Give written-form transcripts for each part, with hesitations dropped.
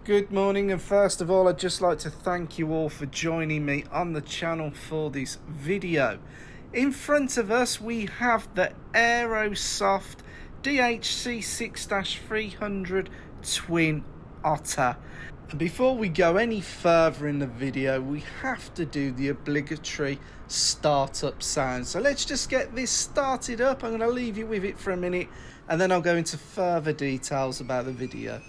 Good morning, and first of all I'd just like to thank you all for joining me on the channel for this video. In front of us we have the Aerosoft DHC-6 Twin Otter. And before we go any further in the video, we have to do the obligatory startup sound. So let's just get this started up. I'm going to leave you with it for a minute and then I'll go into further details about the video.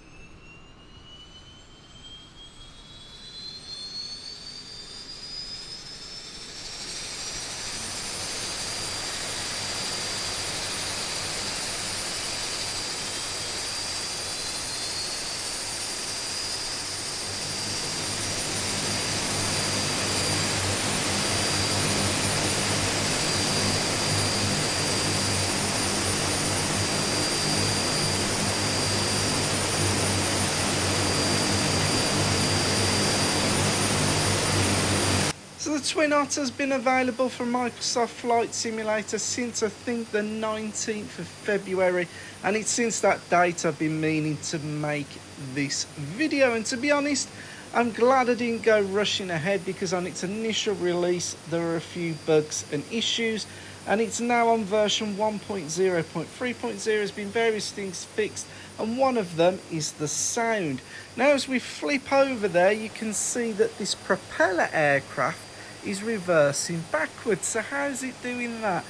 So the Twin Otter has been available for Microsoft Flight Simulator since I think the 19th of February, and it's since that date I've been meaning to make this video. And to be honest, I'm glad I didn't go rushing ahead, because on its initial release there were a few bugs and issues, and it's now on version 1.0.3.0. There's been various things fixed, and one of them is the sound. Now as we flip over there, you can see that this propeller aircraft is reversing backwards. So how's it doing that?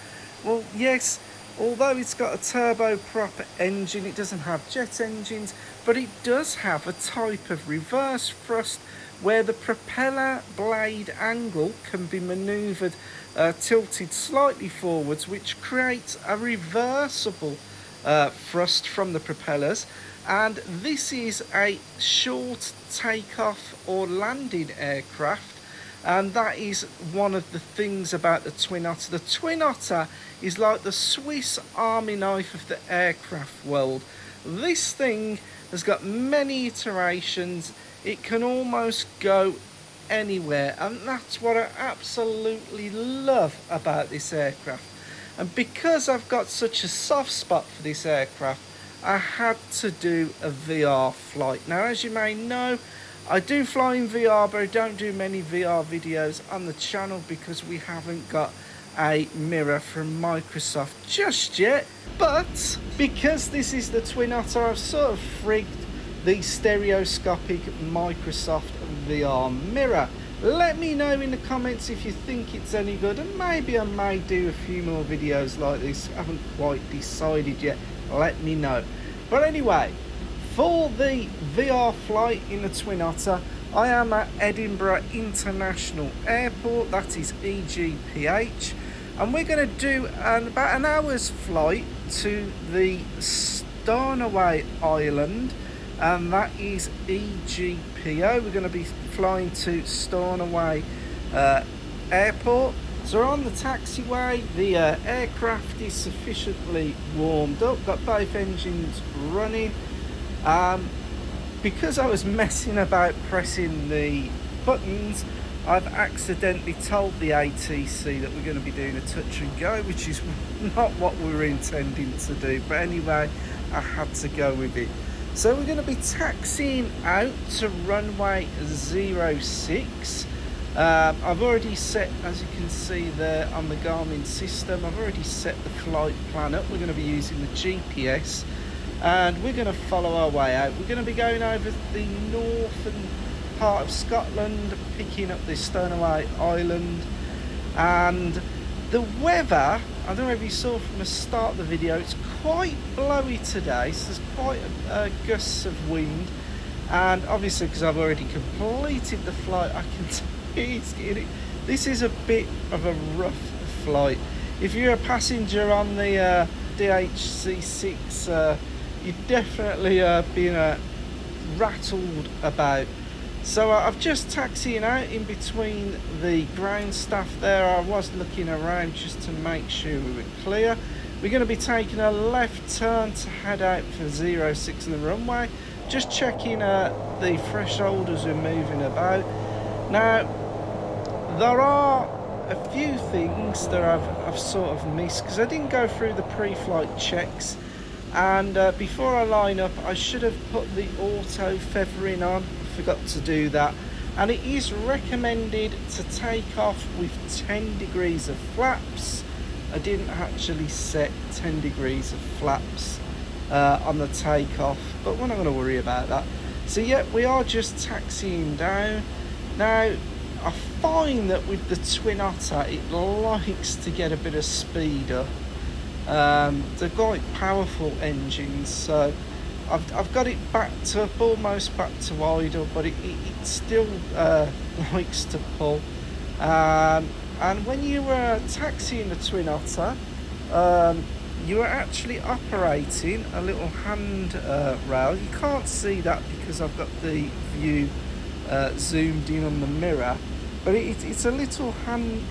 Well, yes, although it's got a turboprop engine, it doesn't have jet engines, but it does have a type of reverse thrust where the propeller blade angle can be manoeuvred, tilted slightly forwards, which creates a reversible thrust from the propellers. And this is a short takeoff or landing aircraft, and that is one of the things about the Twin Otter. The Twin Otter is like the Swiss Army knife of the aircraft world. This thing has got many iterations. It can almost go anywhere, and that's what I absolutely love about this aircraft. And because I've got such a soft spot for this aircraft, I had to do a VR flight. Now, as you may know, I do fly in VR, but I don't do many VR videos on the channel because we haven't got a mirror from Microsoft just yet. But because this is the Twin Otter, I've sort of frigged the stereoscopic Microsoft VR mirror. Let me know in the comments if you think it's any good, and maybe I may do a few more videos like this. I haven't quite decided yet. Let me know. But anyway, for the VR flight in the Twin Otter, I am at Edinburgh International Airport, that is EGPH, and we're going to do about an hour's flight to the Stornoway Island, and that is EGPO. We're going to be flying to Stornoway Airport. So we're on the taxiway. The aircraft is sufficiently warmed up, got both engines running. Because I was messing about pressing the buttons, I've accidentally told the ATC that we're going to be doing a touch and go, which is not what we were intending to do, but anyway, I had to go with it. So we're going to be taxiing out to runway 06. I've already set, as you can see there on the Garmin system, I've already set the flight plan up. We're going to be using the GPS, and we're going to follow our way out. We're going to be going over the northern part of Scotland, picking up this Stornoway Island. And the weather, I don't know if you saw from the start of the video, it's quite blowy today, so there's quite a gusts of wind. And obviously, because I've already completed the flight, I can tell you this is a bit of a rough flight. If you're a passenger on the DHC-6, you've definitely been rattled about. So I've just taxiing out in between the ground staff there. I was looking around just to make sure we were clear. We're going to be taking a left turn to head out for 06 in the runway. Just checking the threshold as we're moving about. Now, there are a few things that I've sort of missed because I didn't go through the pre-flight checks. And before I line up, I should have put the auto feathering on. I forgot to do that. And it is recommended to take off with 10 degrees of flaps. I didn't actually set 10 degrees of flaps on the takeoff, but we're not going to worry about that. So yeah, we are just taxiing down. Now, I find that with the Twin Otter, it likes to get a bit of speed up. They're quite powerful engines, so I've got it backed up, almost back to idle, but it still likes to pull. And when you were taxiing the Twin Otter, you were actually operating a little hand rail. You can't see that because I've got the view zoomed in on the mirror, but it's a little hand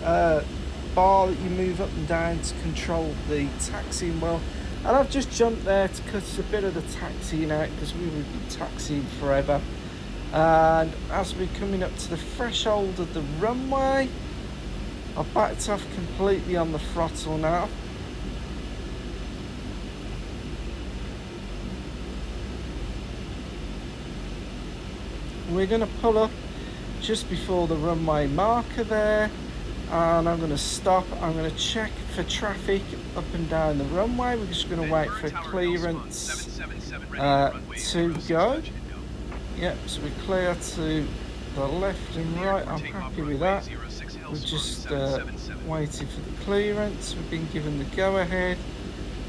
bar that you move up and down to control the taxiing wheel. And I've just jumped there to cut a bit of the taxiing out because we would be taxiing forever. And as we're coming up to the threshold of the runway, I backed off completely on the throttle now. We're going to pull up just before the runway marker there, and I'm going to stop. I'm going to check for traffic up and down the runway. We're just going to wait for clearance to go. Yep, so we're clear to the left and right. I'm happy with that. We're just waiting for the clearance. We've been given the go-ahead.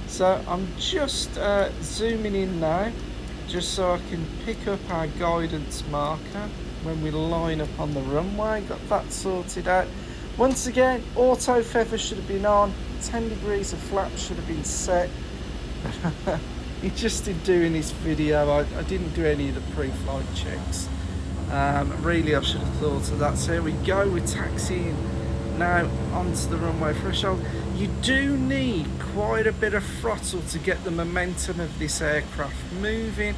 So I'm just zooming in now, just so I can pick up our guidance marker when we line up on the runway. Got that sorted out. Once again, auto feather should have been on, 10 degrees of flap should have been set. Just in doing this video, I didn't do any of the pre-flight checks. Really, I should have thought of that. So here we go, we're taxiing now onto the runway threshold. You do need quite a bit of throttle to get the momentum of this aircraft moving,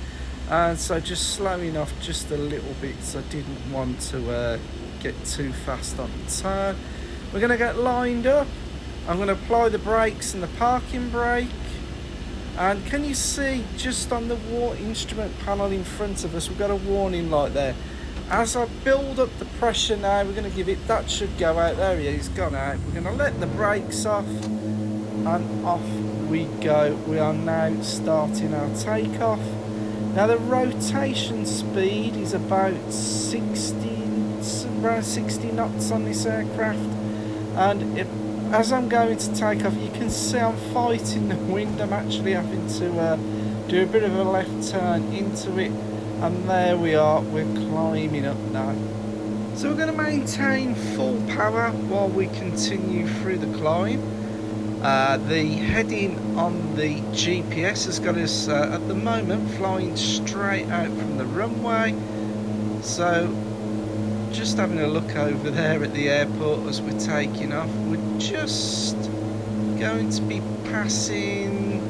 and so just slowing off just a little bit, so I didn't want to get too fast on the turn. We're going to get lined up. I'm going to apply the brakes and the parking brake. And can you see just on the instrument panel in front of us, we've got a warning light there. As I build up the pressure now, we're going to give it, that should go out. There he is, gone out. We're going to let the brakes off, and off we go. We are now starting our takeoff. Now the rotation speed is about around 60 knots on this aircraft, and as I'm going to take off, you can see I'm fighting the wind. I'm actually having to do a bit of a left turn into it, and there we are, we're climbing up now. So we're going to maintain full power while we continue through the climb. The heading on the GPS has got us at the moment flying straight out from the runway. So just having a look over there at the airport as we're taking off. We're just going to be passing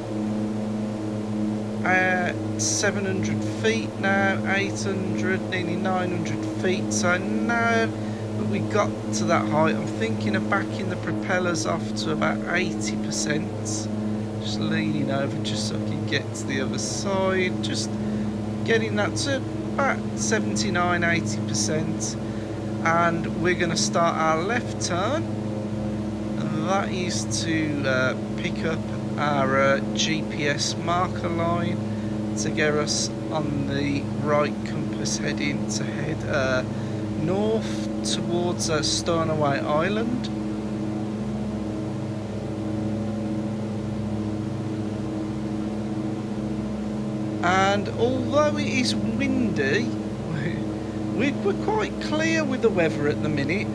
700 feet now, 800, nearly 900 feet. So now that we got to that height, I'm thinking of backing the propellers off to about 80%. Just leaning over just so I can get to the other side. Just getting that to about 79, 80%. And we're going to start our left turn, and that is to pick up our GPS marker line to get us on the right compass heading to head north towards Stornoway Island. And although it is windy, we're quite clear with the weather at the minute.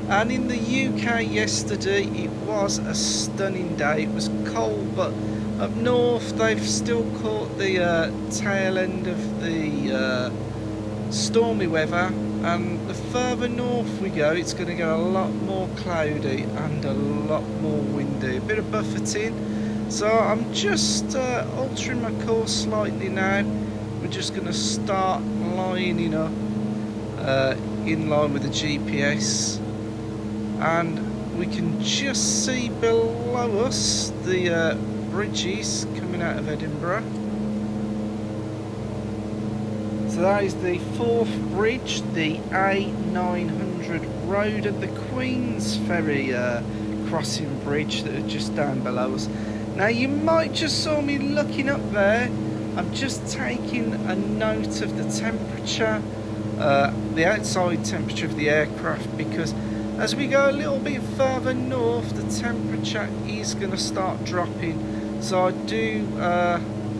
And in the UK yesterday, it was a stunning day. It was cold, but up north they've still caught the tail end of the stormy weather. And the further north we go, it's going to get a lot more cloudy and a lot more windy. A bit of buffeting. So I'm just altering my course slightly now. We're just going to start lining up in line with the GPS, and we can just see below us the bridges coming out of Edinburgh. So that is the fourth bridge, the A900 road at the Queen's Ferry crossing bridge that is just down below us. Now you might just saw me looking up there. I'm just taking a note of the temperature, the outside temperature of the aircraft, because as we go a little bit further north, the temperature is going to start dropping. So I do,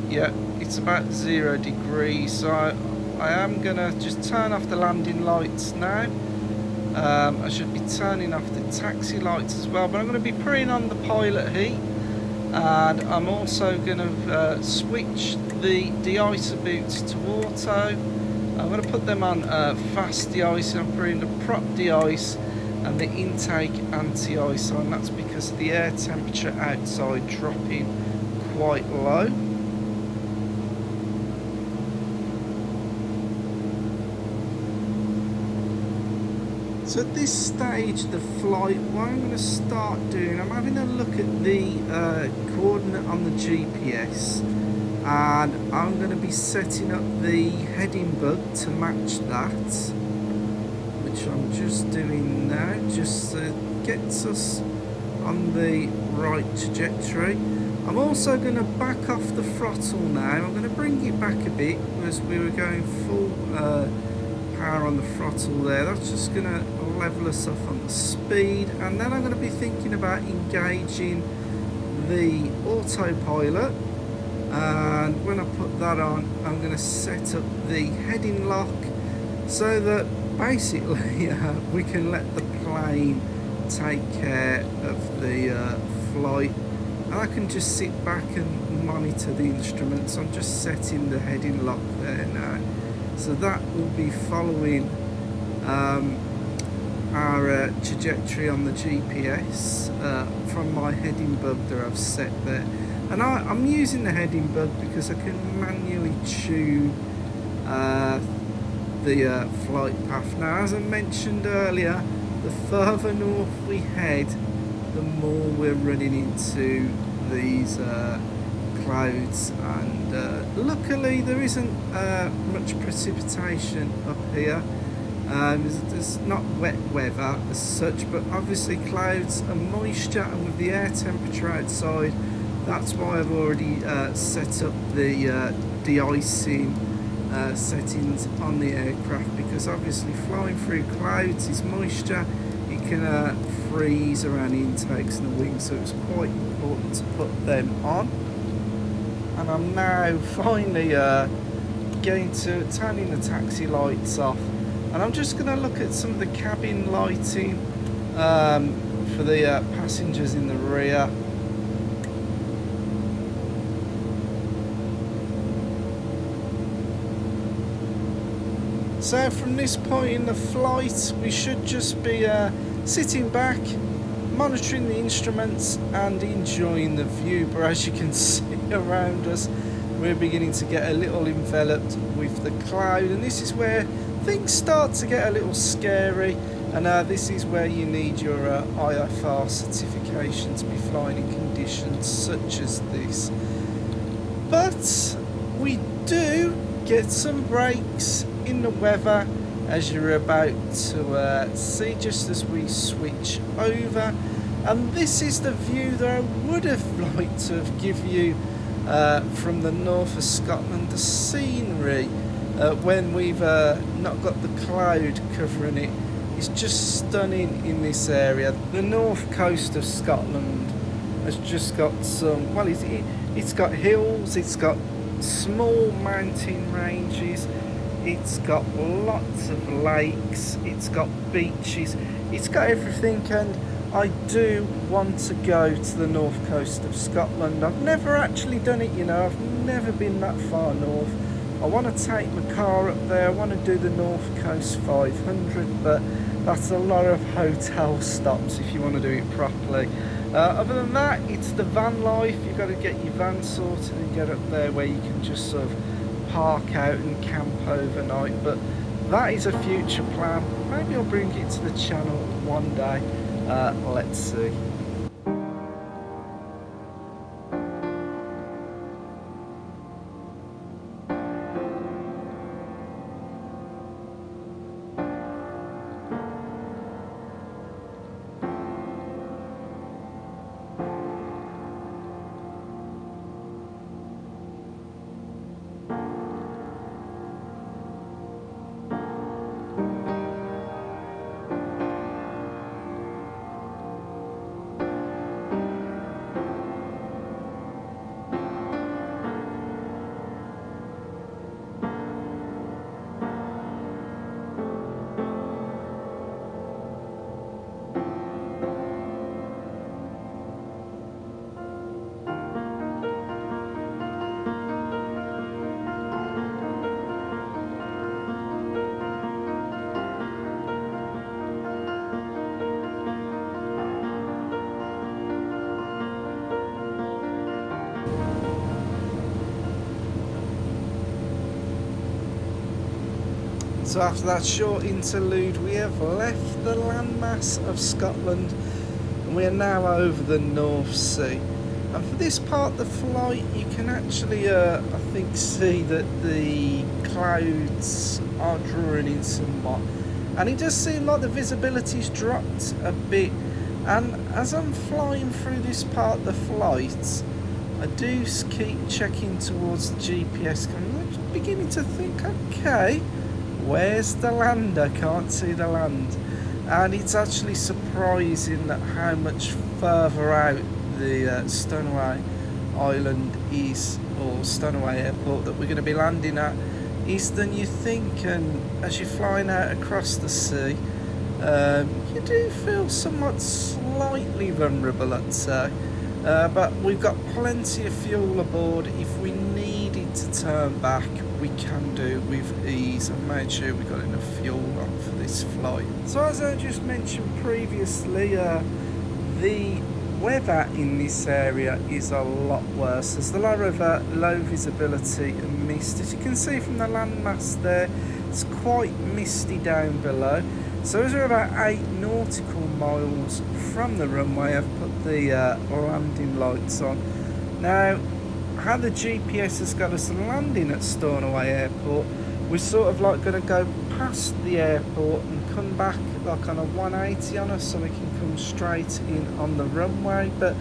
yeah, it's about 0 degrees. So I am going to just turn off the landing lights now. I should be turning off the taxi lights as well, but I'm going to be putting on the pilot heat, and I'm also going to switch the de-icer boots to auto. I'm going to put them on fast de-ice. I'm putting the prop de-ice and the intake anti-ice on. That's because of the air temperature outside dropping quite low. So at this stage of the flight, what I'm going to start doing, I'm having a look at the coordinate on the GPS, and I'm going to be setting up the heading bug to match that, which I'm just doing now, just gets us on the right trajectory. I'm also going to back off the throttle now. I'm going to bring it back a bit as we were going full power on the throttle there. That's just going to level us off on the speed, and then I'm going to be thinking about engaging the autopilot, and when I put that on, I'm going to set up the heading lock so that basically we can let the plane take care of the flight, and I can just sit back and monitor the instruments. I'm just setting the heading lock there now, so that will be following our trajectory on the GPS from my heading bug that I've set there. And I'm using the heading bug because I can manually tune the flight path. Now, as I mentioned earlier, the further north we head, the more we're running into these clouds, and luckily there isn't much precipitation up here. There's not wet weather as such, but obviously clouds and moisture, and with the air temperature outside, that's why I've already set up the de-icing settings on the aircraft, because obviously flying through clouds is moisture. It can freeze around the intakes and the wings, so it's quite important to put them on. And I'm now finally going to turning the taxi lights off, and I'm just going to look at some of the cabin lighting for the passengers in the rear. So from this point in the flight, we should just be sitting back, monitoring the instruments and enjoying the view. But as you can see around us, we're beginning to get a little enveloped with the cloud, and this is where things start to get a little scary, and this is where you need your IFR certification to be flying in conditions such as this. But we do get some breaks in the weather, as you're about to see just as we switch over, and this is the view that I would have liked to have give you from the north of Scotland. The scenery when we've not got the cloud covering it is just stunning in this area. The north coast of Scotland has just got some, well, it's got hills, it's got small mountain ranges, it's got lots of lakes, it's got beaches, it's got everything, and I do want to go to the north coast of Scotland. I've never actually done it, you know, I've never been that far north. I want to take my car up there, I want to do the North Coast 500, but that's a lot of hotel stops if you want to do it properly. Other than that, it's the van life. You've got to get your van sorted and get up there where you can just sort of park out and camp overnight, but that is a future plan. Maybe I'll bring it to the channel one day. Let's see. So after that short interlude, we have left the landmass of Scotland and we are now over the North Sea. And for this part of the flight, you can actually, I think, see that the clouds are drawing in somewhat. And it does seem like the visibility's dropped a bit. And as I'm flying through this part of the flight, I do keep checking towards the GPS. I'm beginning to think, okay, where's the land? I can't see the land. And it's actually surprising that how much further out the Stoneway Island is, or Stoneway Airport that we're going to be landing at, is than you think. And as you're flying out across the sea, you do feel somewhat slightly vulnerable, I'd say. But we've got plenty of fuel aboard. If we needed to turn back, we can do with ease, and made sure we got enough fuel on for this flight. So as I just mentioned previously, the weather in this area is a lot worse. There's a lot of low visibility and mist. As you can see from the landmass there, it's quite misty down below. So as we're about 8 nautical miles from the runway, I've put the landing lights on. Now, how the GPS has got us landing at Stornoway Airport, we're sort of like going to go past the airport and come back like on a 180 on us, so we can come straight in on the runway. But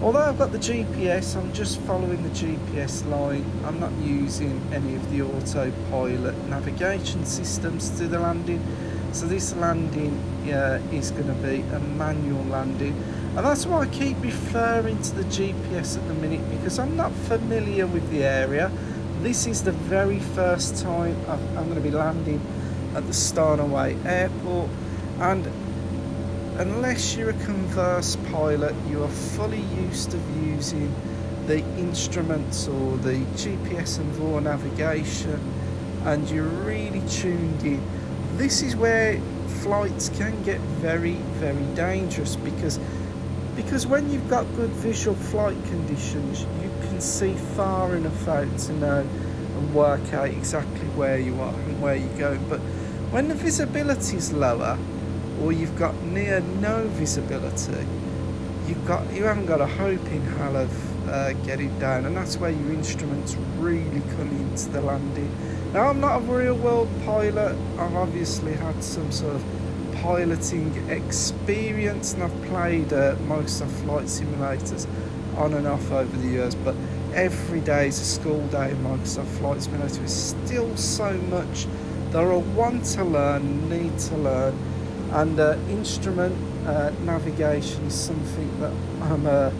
although I've got the GPS, I'm just following the GPS line. I'm not using any of the autopilot navigation systems to do the landing. So this landing is going to be a manual landing, and that's why I keep referring to the GPS at the minute, because I'm not familiar with the area. This is the very first time I'm going to be landing at the Stornoway Airport, and unless you're a converse pilot, you are fully used to using the instruments or the GPS and VOR navigation, and you're really tuned in. This is where flights can get very, very dangerous, because when you've got good visual flight conditions, you can see far enough out to know and work out exactly where you are and where you're going. But when the visibility is lower, or you've got near no visibility, you haven't got a hope in hell of getting down, and that's where your instruments really come into the landing. Now, I'm not a real world pilot. I've obviously had some sort of piloting experience, and I've played Microsoft flight simulators on and off over the years, but every day is a school day in Microsoft flight simulator. It's still so much that I want to learn, need to learn, and instrument navigation is something that I'm a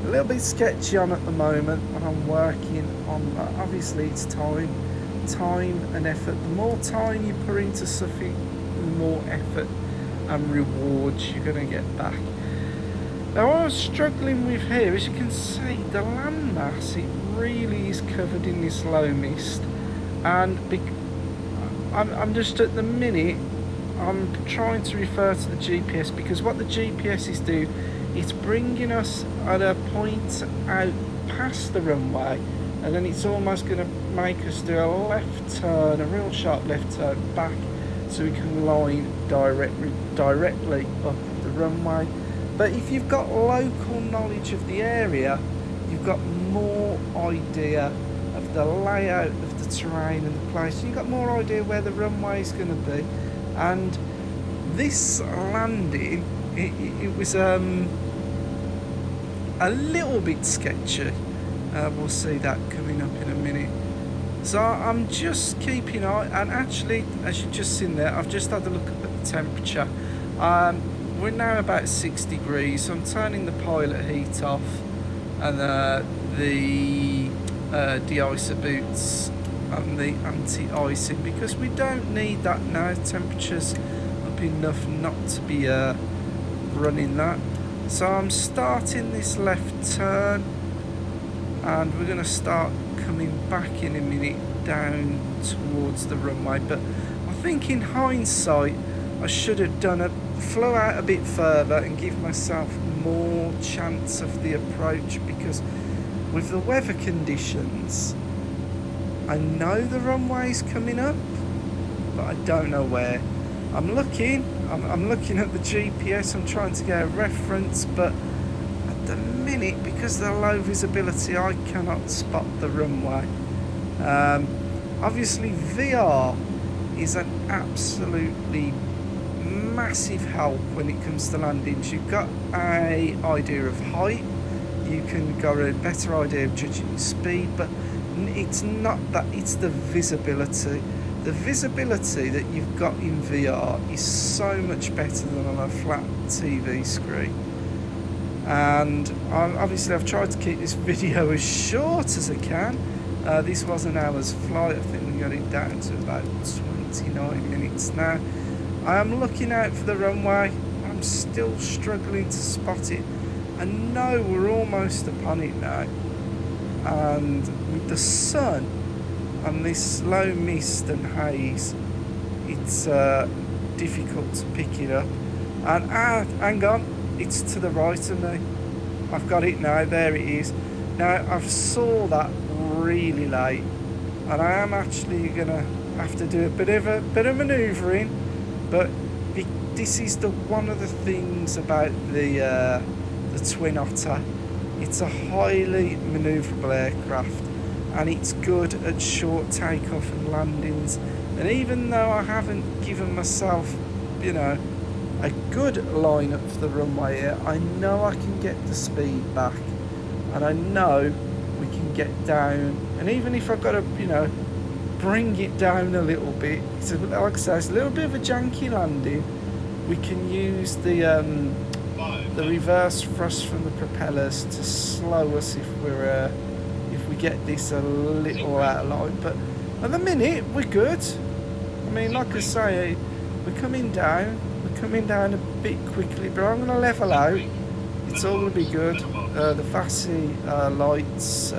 little bit sketchy on at the moment, and I'm working on. Obviously, it's time and effort. The more time you put into something, the more effort and rewards you're going to get back. Now, what I was struggling with here, as you can see, the landmass, it really is covered in this low mist, and I'm just at the minute, I'm trying to refer to the GPS, because what the GPS is doing, it's bringing us at a point out past the runway, and then it's almost going to make us do a left turn, a real sharp left turn back, so we can line directly up the runway. But if you've got local knowledge of the area, you've got more idea of the layout of the terrain and the place. You've got more idea where the runway is going to be. And this landing, it was a little bit sketchy. We'll see that coming up in a minute. So I'm just keeping an eye, and actually, as you've just seen there, I've just had a look at the temperature. We're now about 6 degrees, so I'm turning the pilot heat off, and the de-icer boots and the anti-icing, because we don't need that now. Temperature's up enough not to be running that. So I'm starting this left turn, and we're going to start coming back in a minute down towards the runway. But I think in hindsight, I should have flew out a bit further and give myself more chance of the approach, because with the weather conditions, I know the runway's coming up, but I don't know where. I'm looking at the GPS, I'm trying to get a reference, but at the minute, because of the low visibility, I cannot spot the runway. Obviously VR is an absolutely massive help when it comes to landings. You've got an idea of height, you can get a better idea of judging speed, but it's not that, it's the visibility. The visibility that you've got in VR is so much better than on a flat TV screen. And obviously I've tried to keep this video as short as I can. This was an hour's flight. I think we got it down to about 29 minutes now. I am looking out for the runway. I'm still struggling to spot it. I know we're almost upon it now. And with the sun and this low mist and haze, it's difficult to pick it up. And hang on, it's to the right of me. I've got it now, there it is. Now I've saw that really late, and I am actually gonna have to do a bit of manoeuvring, but this is one of the things about the Twin Otter. It's a highly manoeuvrable aircraft, and it's good at short takeoff and landings. And even though I haven't given myself, you know, a good lineup for the runway here, I know I can get the speed back, and I know we can get down. And even if I've got to, you know, bring it down a little bit, it's like I say, it's a little bit of a janky landing. We can use the reverse thrust from the propellers to slow us if we get this a little out of line. But at the minute we're good. I mean, like I say, we're coming down a bit quickly, but I'm going to level out. It's all going to be good. The VASI lights,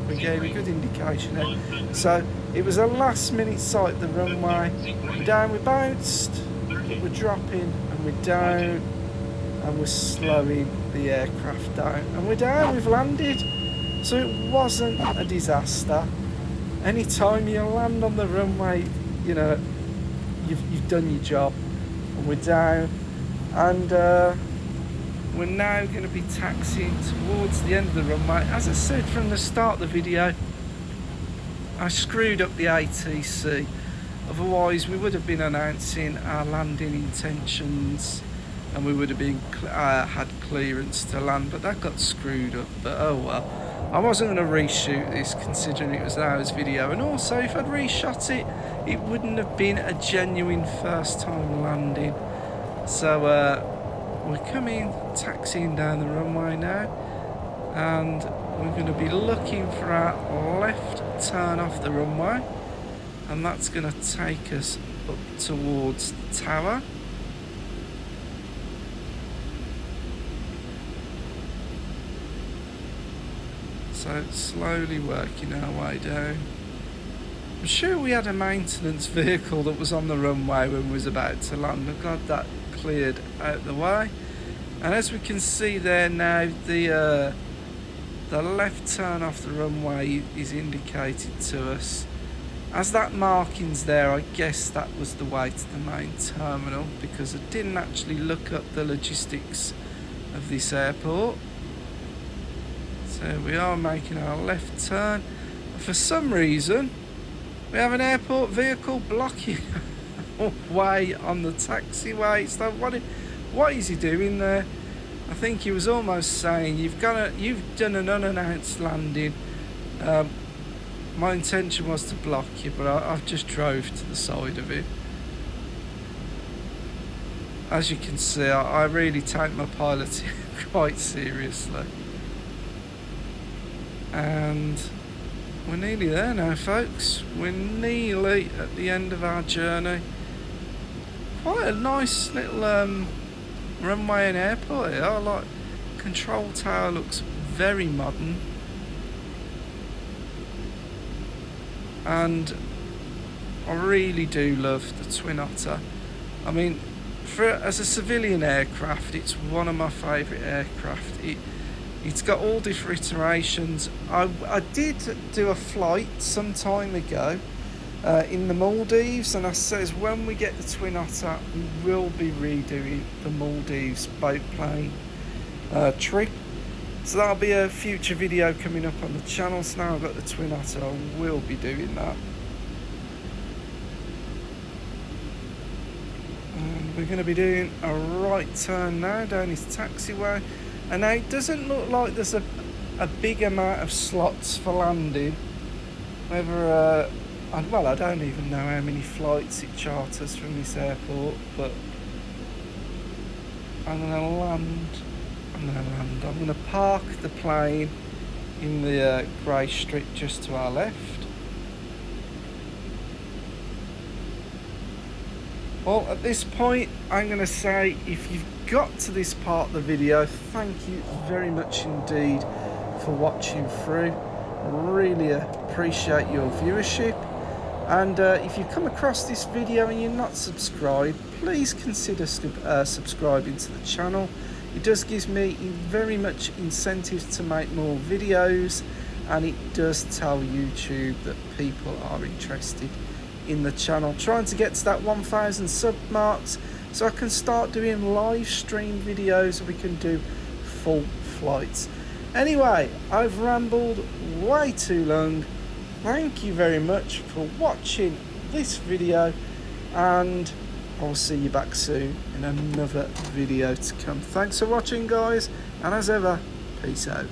we gave a good indication there. So it was a last minute sight, the runway. We're down, we bounced, we're dropping, and we're down, and we're slowing the aircraft down, and we're down, we've landed. So it wasn't a disaster. Anytime you land on the runway, you know, you've done your job. And we're down, and we're now going to be taxiing towards the end of the runway. As I said from the start of the video, I screwed up the ATC. Otherwise we would have been announcing our landing intentions, and we would have been had clearance to land, but that got screwed up. But oh well. I wasn't going to reshoot this, considering it was an hour's video, and also if I'd reshot it, it wouldn't have been a genuine first time landing. So we're taxiing down the runway now, and we're going to be looking for our left turn off the runway, and that's going to take us up towards the tower. So slowly working our way down. I'm sure we had a maintenance vehicle that was on the runway when we was about to land. I've got that cleared out the way. And as we can see there now, the left turn off the runway is indicated to us. As that marking's there, I guess that was the way to the main terminal, because I didn't actually look up the logistics of this airport. So we are making our left turn. For some reason, we have an airport vehicle blocking way on the taxiway. So what is he doing there? I think he was almost saying, you've done an unannounced landing. My intention was to block you, but I've just drove to the side of it. As you can see, I really take my piloting quite seriously. And we're nearly there now, folks. We're nearly at the end of our journey. Quite a nice little runway and airport here. I like control tower, looks very modern. And I really do love the Twin Otter. I mean, as a civilian aircraft, it's one of my favourite aircraft. It's got all different iterations. I did do a flight some time ago, in the Maldives, and I says when we get the Twin Otter we will be redoing the Maldives boat plane trip, so that'll be a future video coming up on the channel. So now I've got the Twin Otter, I will be doing that. And we're going to be doing a right turn now down this taxiway, and now it doesn't look like there's a big amount of slots for landing. Whether well, I don't even know how many flights it charters from this airport, but I'm going to park the plane in the grey strip just to our left. Well, at this point, I'm going to say, if you've got to this part of the video, thank you very much indeed for watching through. Really appreciate your viewership. And if you come across this video and you're not subscribed, please consider subscribing to the channel. It does give me very much incentive to make more videos, and it does tell YouTube that people are interested in the channel. Trying to get to that 1,000 sub marks so I can start doing live stream videos and we can do full flights. Anyway, I've rambled way too long. Thank you very much for watching this video, and I'll see you back soon in another video to come. Thanks for watching, guys, and as ever, peace out.